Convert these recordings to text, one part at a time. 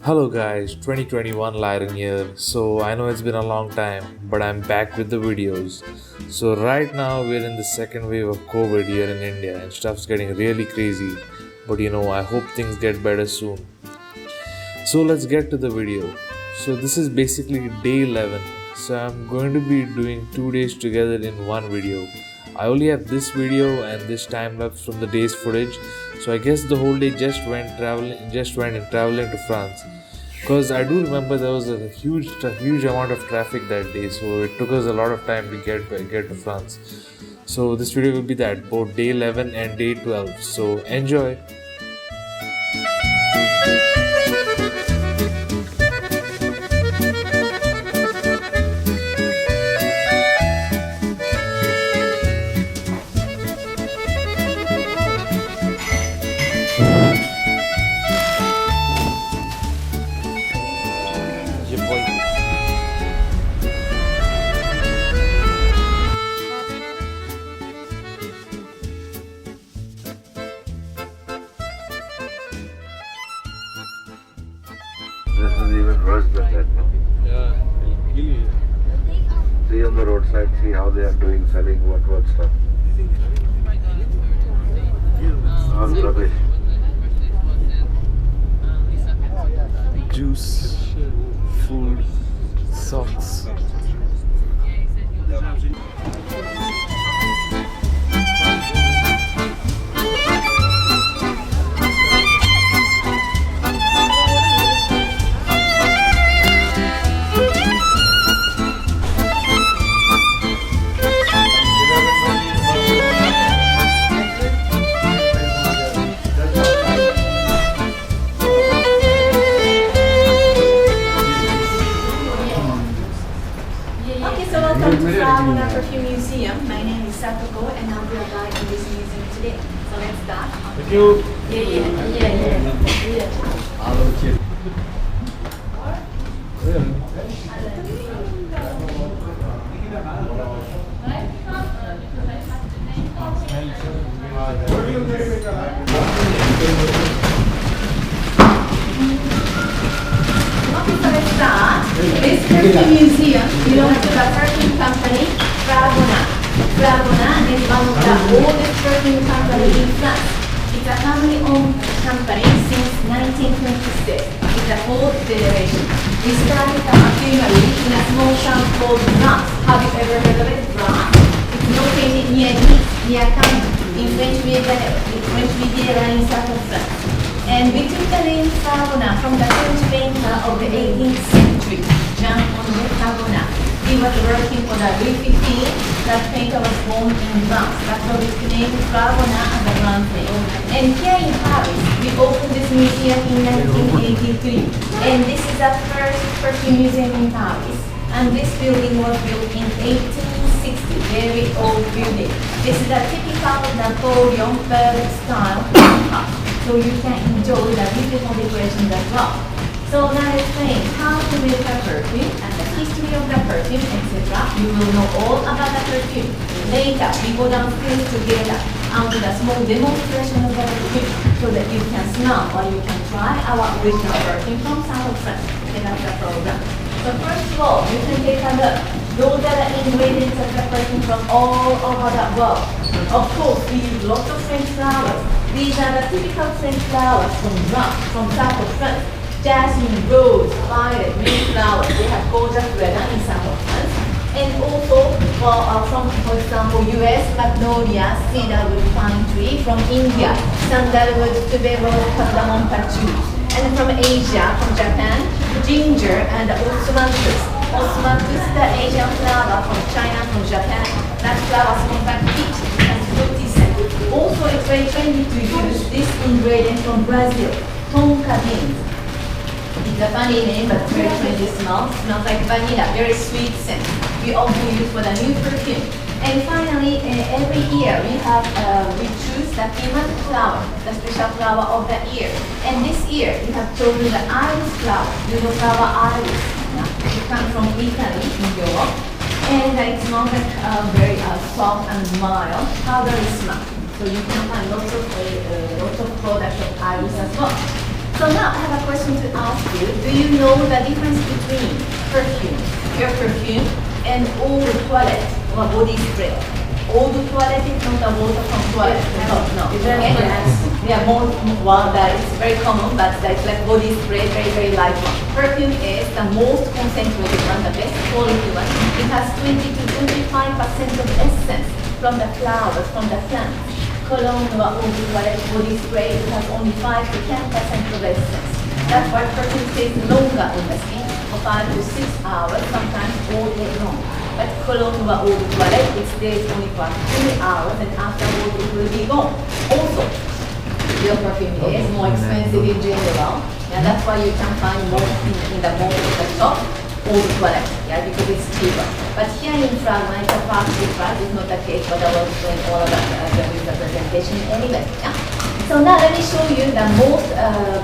Hello guys, 2021 Lyron here. So I know it's been a long time, but I'm back with the videos. So right now we're in the second wave of COVID here in India and stuff's getting really crazy. But I hope things get better soon. So let's get to the video. So this is basically day 11. So I'm going to be doing 2 days together in one video. I only have this video and this time lapse from the day's footage. So I guess the whole day just went in traveling to France. Because I do remember there was a huge amount of traffic that day, so it took us a lot of time to get to France. So this video will be that both day 11 and day 12. So enjoy. This is even worse than that now. Yeah, it'll kill you. See on the roadside, see how they are doing, selling what stuff. All rubbish. Juice, food, socks. Okay, so welcome to Fragonard Perfume Museum. My name is Satoko and I'll be a guide in this museum today. So let's start. Thank you. Yeah. Okay, so let's start. This perfume museum belongs to the perfume company Fragonard. Fragonard is one of the oldest perfume companies in France. It's a family-owned company since 1926. It's a fourth generation. We started the machinery in a small town called Reims. Have you ever heard of it? Reims. It's located near Nice, near Cannes, in French Riviera in south of France. And we took the name Fragonard from the French painter of the 18th century, Jean-André Fragonard. He was working for the Louis XV. That painter was born in France. That's how we named Fragonard as a French name. And here in Paris, we opened this museum in 1983. And this is the first perfume museum in Paris. And this building was built in 1860, very old building. This is a typical Napoleon Berg style house. So you can enjoy the beautiful decorations as well. So now explain how to make a perfume and the history of the perfume, etc. You will know all about the perfume. Later, we go downstairs together and do a small demonstration of the perfume so that you can smell or you can try our original perfume from south of France. And that's the program. So first of all, you can take a look. Those are the ingredients of the perfume from all over the world. Of course, we use lots of French flowers. These are the typical French flowers from France, from south of France. Jasmine, rose, violet, many flowers. They have gorgeous weather in south of France. And also, from, for example, US, magnolia, cedarwood, pine tree. From India, sandalwood, tuberose, cardamom, patchouli. And from Asia, from Japan, ginger and osmanthus. Osmanthus, the Asian flower from China, from Japan. That flowers contain peach and fruity scent. Also, it's very trendy to use this ingredient from Brazil, tonka beans. It's a funny name, but it's very trendy smell. Smells like vanilla, very sweet scent. We also use for the new perfume. And finally, every year we choose the human flower, the special flower of the year. And this year we have chosen the iris flower, the flower iris. It comes from Italy in Europe. And it smells like very soft and mild, powdery smell. So you can find lots of products of iris as well. So now I have a question to ask you. Do you know the difference between perfume, pure perfume, and eau de toilette or body spray? Eau de toilette is not a water from toilet. No. Okay? Yeah, well, that is very common, but that's like body spray, very light one. Perfume is the most concentrated one, the best quality one. It has 20 to 25% of essence from the flowers, from the plants. Cologne or eau de toilette body spray, it has only 5 to 10% of essence. That's why perfume stays longer on the skin for 5 to 6 hours, sometimes all day long. But cologne or eau de toilette, it stays only for 3 hours and afterwards it will be gone. Also, your perfume is more expensive in general. Yeah, that's why you can find more in the mall of the shop, eau de toilette, yeah, because it's cheaper. But here in Fragonard, the price is not the case, but I will explain all about the presentation anyway. Yeah? So now let me show you the most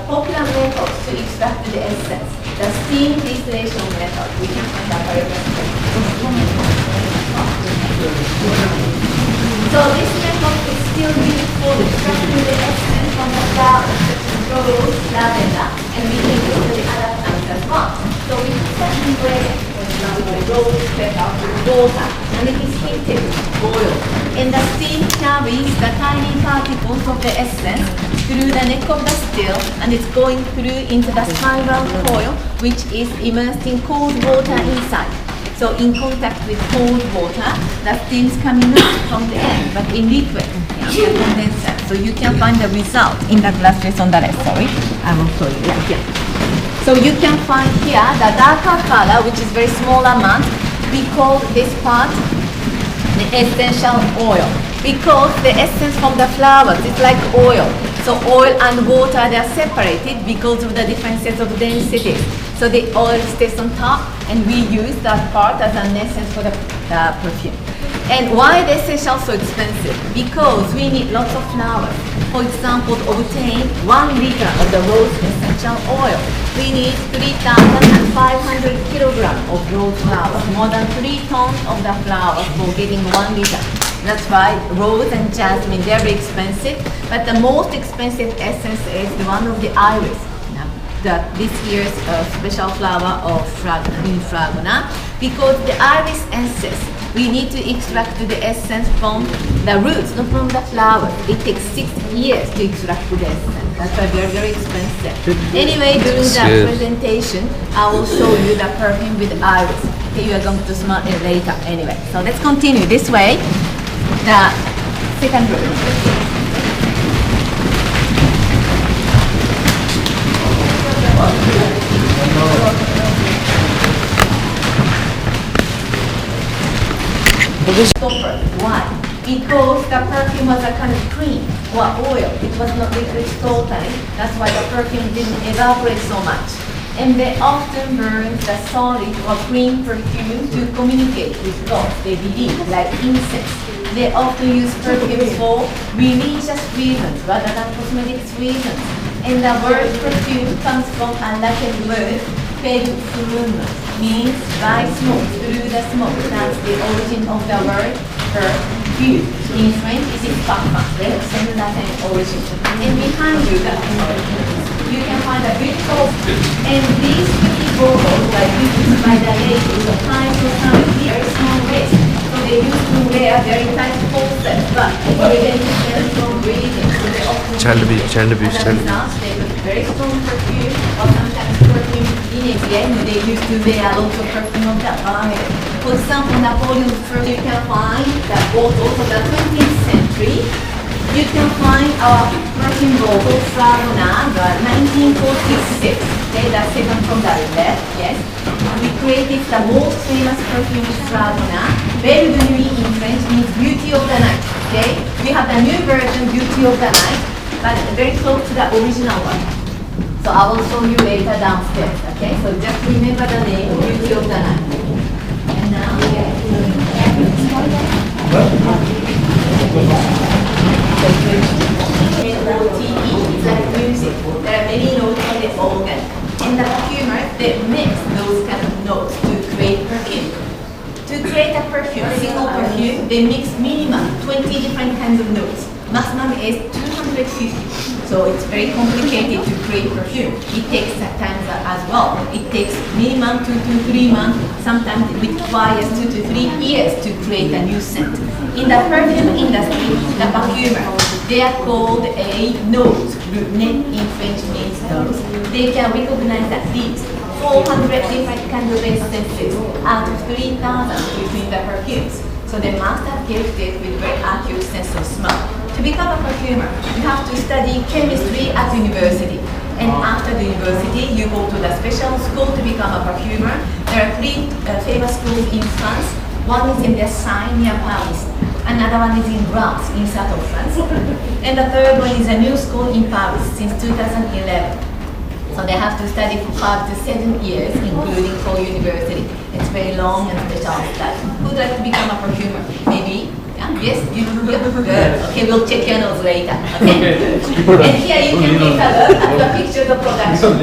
popular method to extract the essence, the steam distillation method. We can find that very So this method is still used for extracting the essence from the flowers, such as rose, lavender, and we can use the other plants as well. So we put that ingredient, for example, rose pepper with water, and it is heated with oil. And the steam carries the tiny particles of the essence through the neck of the still, and it's going through into the spiral coil, which is immersed in cold water inside. So in contact with cold water, the steam's coming out from the end, but in liquid, the condenser. So you can find the result in the glass trace on the left, sorry. I will show you, yeah. So you can find here the darker color, which is very small amount. We call this part the essential oil, because the essence from the flowers is like oil. So oil and water, they are separated because of the differences of density. So the oil stays on top, and we use that part as an essence for the perfume. And why the essential so expensive? Because we need lots of flowers. For example, to obtain 1 liter of the rose essential oil, we need 3,500 kilograms of rose flowers, more than 3 tons of the flowers for getting 1 liter. That's why rose and jasmine, they're very expensive, but the most expensive essence is the one of the iris. This year's special flower of Fragonard, because the iris essence, we need to extract the essence from the roots, not from the flowers. It takes 6 years to extract the essence. That's why they're very expensive. Anyway, during the presentation, I will show you the perfume with iris. Okay, you are going to smell it later. Anyway, so let's continue this way. The second room. Stopper. Why? Because the perfume was a kind of cream or oil. It was not liquid totally. That's why the perfume didn't evaporate so much. And they often burn the solid or cream perfume to communicate with God. They believe, like incense. They often use perfumes for religious reasons rather than cosmetics reasons. And the word perfume comes from a Latin word, perfume, means by smoke, through the smoke. That's the origin of the word perfume. In French, it is parfum. They have same Latin origin. And behind you, you can find a beautiful, and these pretty bottles are used by the ladies of time to time here, small waist. So they used to wear very tight corset, but it prevents them from breathing. So they often they look very strong perfume, or sometimes perfume in Asia, they used to wear a lot of perfume of that variety. For example, Napoleon first, you can find the bottles of the 20th century. You can find our perfume bottle, Fragonard, 1946. Okay, that's second from the left, yes. We created the most famous perfume, Fragonard. Belle de nuit in French means beauty of the night. Okay, we have the new version, beauty of the night, but very close to the original one. So I will show you later downstairs. Okay, so just remember the name, beauty of the night. And now we are N-O-T-E, it's like music. There are many notes on the organ. And the perfumers, they mix those kind of notes to create perfume. To create a perfume, a single perfume, they mix minimum 20 different kinds of notes. Maximum is 250. So it's very complicated to create perfume. It takes time as well. It takes minimum 2 to 3 months. Sometimes it requires 2 to 3 years to create a new scent. In the perfume industry, the perfumer, they are called a nose. Name in French means nose. They can recognize at least 400 different kinds of essences out of 3,000 between the perfumes. So they must have gifted with very accurate sense of smell. To become a perfumer, you have to study chemistry at university. And after the university, you go to the special school to become a perfumer. There are 3 famous schools in France. One is in Versailles near Paris. Another one is in Reims, in south of France. And the third one is a new school in Paris since 2011. So they have to study for 5 to 7 years, including for university. It's very long and special study. Who would like to become a perfumer? Maybe? Yeah? Yes? You? Good. Okay, we'll check your nose later. Okay? And here you can take a look at the pictures of production.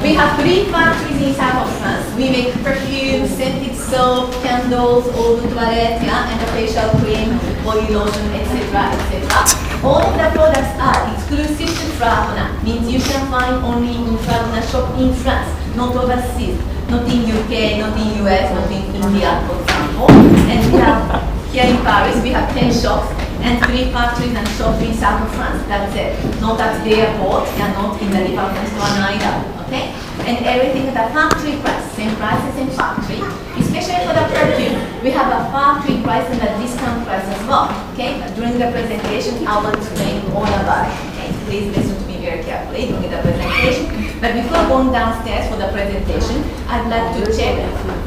We have 3 factories in south of France. We make perfume, scented soap, candles, eau de toilette, yeah, and the facial cream, body lotion, etc., etc. All of the products are exclusive to Fragonard, means you can find only in Fragonard shop in France, not overseas, not in UK, not in US, not in India, for example. And we have, here in Paris, we have 10 shops and 3 factories and shops in south of France. That's it. Not at the airport and not in the department store neither. Okay? And everything at the factory price, same prices in factory. Especially for the perfume, we have a factory price and a discount price as well. Okay? During the presentation, I will explain all about it. Okay? Please listen to me very carefully during the presentation. But before going downstairs for the presentation, I'd like to check,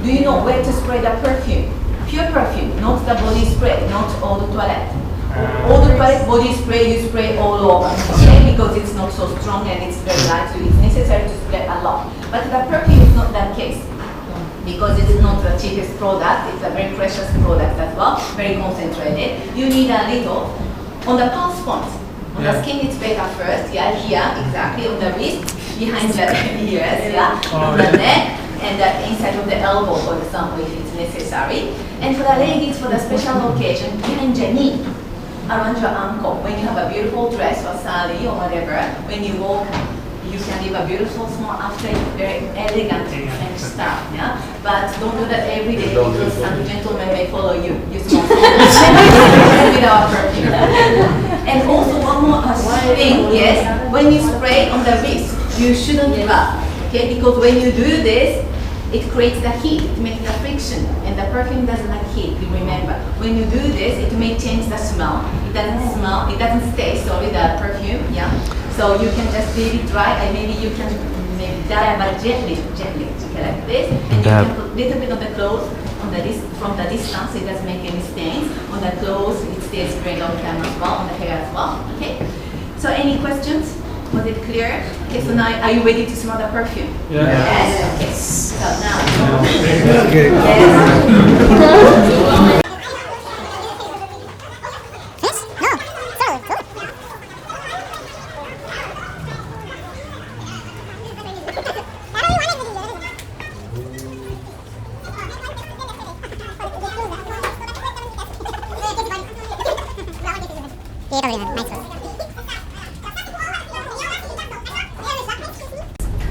do you know where to spray the perfume? Pure perfume, not the body spray, not eau de toilette. Eau de toilette body spray, you spray all over, okay? Because it's not so strong and it's very light, so it's necessary to spray a lot. But the perfume is not that case, because it is not the cheapest product, it's a very precious product as well, very concentrated. You need a little on the pulse point. On the skin it's better first, yeah, here, exactly, on the wrist, behind the ears, yeah, on the neck, and the inside of the elbow, for example, if it's necessary. And for the leggings, for the special occasion, behind your knee, around your ankle. When you have a beautiful dress or sari or whatever, when you walk, you can leave a beautiful small after very elegant French style, yeah? But don't do that every day because some gentlemen may follow you. You smell with our perfume. And also one more thing, yes, when you spray on the wrist, you shouldn't rub, okay? Because when you do this, it creates the heat, it makes the friction, and the perfume doesn't like heat, you remember. When you do this, it may change the smell. It doesn't stay, sorry, the perfume, yeah? So you can just leave it dry, and maybe you can dab but gently, like this. And you can put a little bit of the clothes on from the distance, it doesn't make any stains. On the clothes, it stays very long time as well, on the hair as well, okay? So any questions? Was it clear? Okay, so now are you ready to smell the perfume? Yeah. Yes. Okay. So now.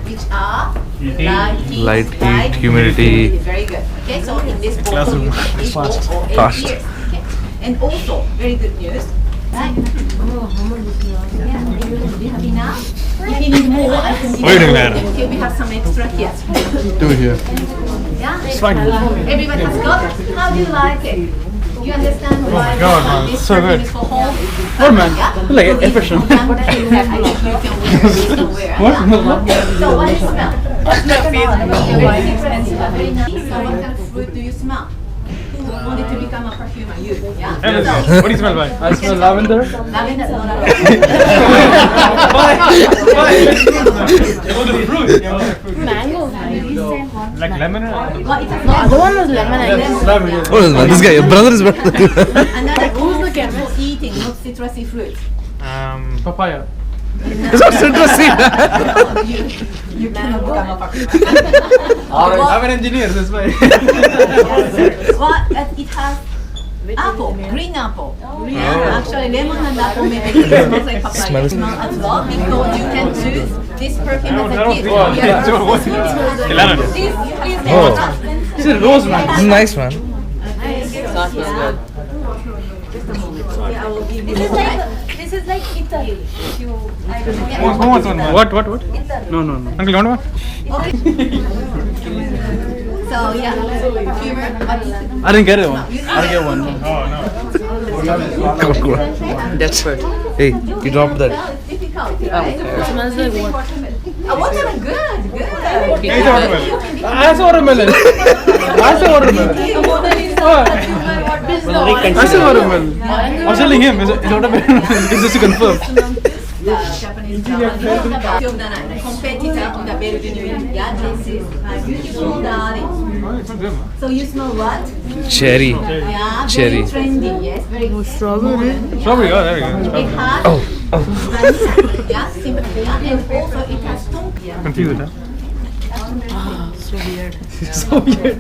Which are Light, heat, humidity. Very good. Okay, so in this bottle Classroom. you can eat Fast. for 8 Fast. years. Okay. And also, very good news. Right? Yeah, do you have enough? If you need more, I can give What are you doing more. there? Okay, we have some extra here. Do it here. Yeah? fine. Everybody has got it? How do you like it? You understand why God, man, this so perfume good. is for home? Good, man. Yeah? Like So if efficient. you can wear, you can wear. What? Yeah? So what do you smell? Very different. Very nice. So what kind of fruit do you smell? Who wanted to become a perfumer? You, yeah? Everything. What do you smell like? I smell lavender. Lavender, no, no, no. Why? What the fruit? Mango. Like lemon? Well, it has The other one was lemon, I Yes, guess. lemon. What is man? This guy, your brother is better than you. another Who's the fruit chemist? for eating, not citrusy fruit. Papaya. It's not citrusy. You cannot become a perfumer. I'm an engineer, that's why. Well, it has Apple, green apple. Yeah, actually lemon and apple maybe it smells like papaya. Smells- Smell as well because you can choose this perfume as a gift. Wow. Yeah. Lemon. Please, Oh. This is rose, man. This is nice, man. This is like Italy. Who wants one? What? No. Uncle, you want one? So yeah, perfumer. What is it? I didn't get it one. I didn't get one. That's good. Hey, you dropped that. Well, it's difficult, right? It smells like watermelon. Good. I saw watermelon. I saw watermelon. I was telling him, is it watermelon? Is this to confirm? Japanese competitor on the Belle de Nuit. Yeah, this is my beautiful darling. So you smell what? Cherry. Yeah, Cherry. very trendy. Yes, very good. Strawberry, oh, there we go. It has vanilla, yeah, simple, yeah, and also it has tonka. Yeah. Confused, huh? So weird. So weird.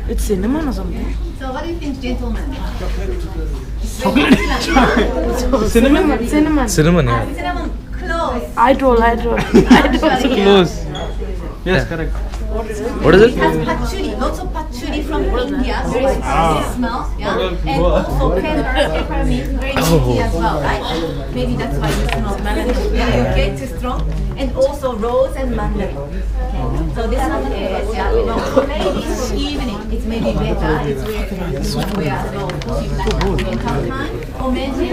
It's cinnamon or something. So what do you think, gentlemen? Cinnamon? Cinnamon, yeah. Cinnamon close. I told. Close. Yes, correct. What is It it? has patchouli, lots of patchouli from India, very strong smell, yeah, and also peppermint, very minty as well, right? Maybe that's why you smell melon. Yeah, you get too strong, and also rose and mandarin. Okay. So this one is, yeah, you know, for ladies evening, it's maybe better. It's very, as well, if you like to make up time, or maybe